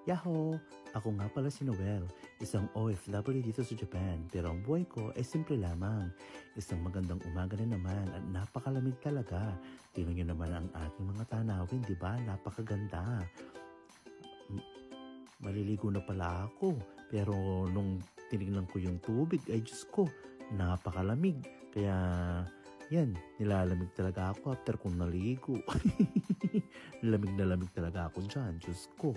Yahoo! Ako nga pala si Noel, isang OFW dito sa Japan, pero ang buhay ko ay simple lamang. Isang magandang umaga na naman at napakalamig talaga. Tingnan nyo naman ang aking mga tanawin, di ba? Napakaganda. Maliligo na pala ako, pero nung tinignan ko yung tubig, ay Diyos ko, napakalamig. Kaya, yan, nilalamig talaga ako after kong naligo. Lamig na lamig talaga ako dyan, Diyos ko.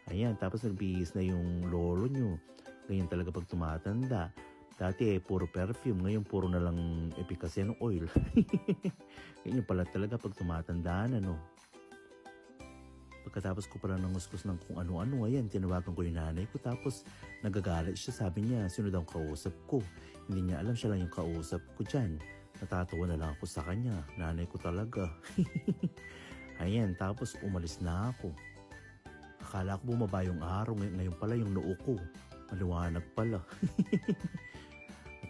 Ayan, tapos nagbihis na yung lolo nyo. Ganyan talaga pag tumatanda. Dati puro perfume, ngayon puro na lang efficacy ng oil. Ganyan pala talaga pag tumatanda na, no? Pagkatapos ko pala nanguskus ng kung ano-ano, ayan, tinawagan ko yung nanay ko. Tapos nagagalit siya, sabi niya, sino daw kausap ko? Hindi niya alam, siya lang yung kausap ko dyan. Natatawa na lang ako sa kanya, nanay ko talaga. Ayan, tapos umalis na ako. Akala ko bumaba yung araw, ngayon pala yung noo ko. Maliwanag pala.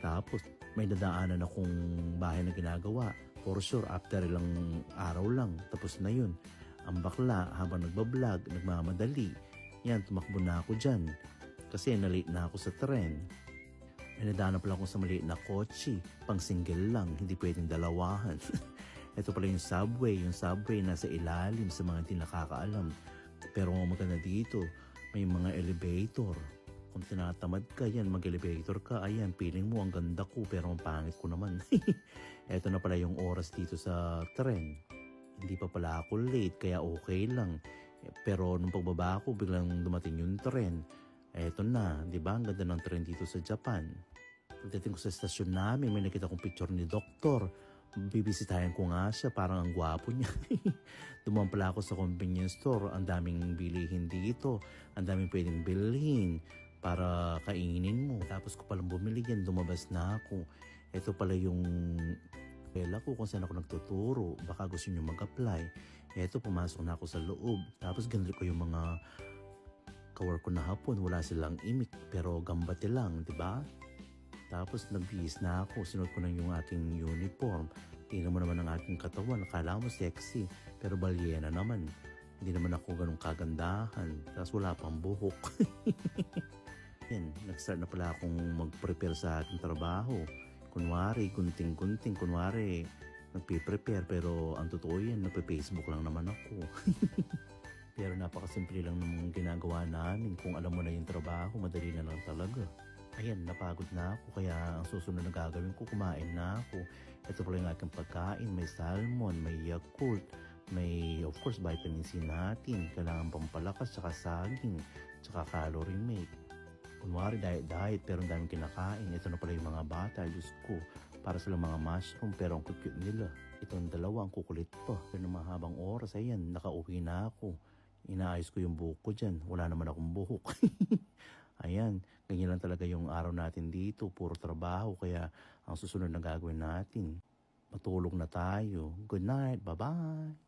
Tapos may dadaanan akong bahay na ginagawa. For sure, after ilang araw lang, tapos na yun. Ang bakla, habang nagbablog, nagmamadali. Yan, tumakbo na ako dyan. Kasi nalate na ako sa tren. May nadaanan pala akong sa maliit na kotse. Pang single lang, hindi pwedeng dalawahan. Ito pala yung subway. Yung subway nasa ilalim sa mga hindi nakakaalam. Pero maganda dito, may mga elevator. Kung tinatamad ka, yan, mag-elevator ka, ayan, feeling mo ang ganda ko, pero ang pangit ko naman. Eto na pala yung oras dito sa tren. Hindi pa pala ako late, kaya okay lang. Pero nung pagbaba ko, biglang dumating yung tren. Eto na, di ba? Ang ganda ng tren dito sa Japan. Pagdating ko sa stasyon namin, may nakita kong picture ni Doktor. Bibisitahin ko nga siya, parang ang gwapo niya. Dumaan pala ako sa convenience store, ang daming bilihin dito, ang daming pwedeng bilhin para kainin mo. Tapos ko palang bumili yan, lumabas na ako. Ito pala yung pela ko kung saan ako nagtuturo, baka gusto nyo mag-apply. Ito, pumasok na ako sa loob. Tapos ganito ko yung mga kawork ko na hapon, wala silang imik, pero gambate lang, di ba? Tapos nagbihis na ako, sinuot ko na yung aking uniform. Tingnan mo naman ang aking katawan, akala mo sexy, pero balyena naman. Hindi naman ako ganun kagandahan, tapos wala pang buhok. Yan, nag-start na pala akong mag-prepare sa aking trabaho. Kunwari, gunting-gunting, kunwari, nagpiprepare, pero ang totoo yan, nagpe-Facebook lang naman ako. Pero napakasimple lang ng ginagawa namin. Kung alam mo na yung trabaho, madali na lang talaga. Ayan, napagod na ako, kaya ang susunod na gagawin ko, kumain na ako. Ito pala yung aking pagkain, may salmon, may Yakult, may of course vitamin C natin, kailangan pampalakas, tsaka saging, tsaka calorie make. Kunwari diet, pero ang daming kinakain. Ito na pala yung mga bata, Diyos ko, para silang mga mushroom, pero ang cute nila. Itong dalawa, ang kukulit pa. Pero mahabang oras, ayan, nakauwi na ako. Inaayos ko yung buhok ko dyan, wala naman akong buhok. Ayan, ganyan lang talaga yung araw natin dito, puro trabaho, kaya ang susunod na gagawin natin, matulog na tayo. Good night, bye-bye!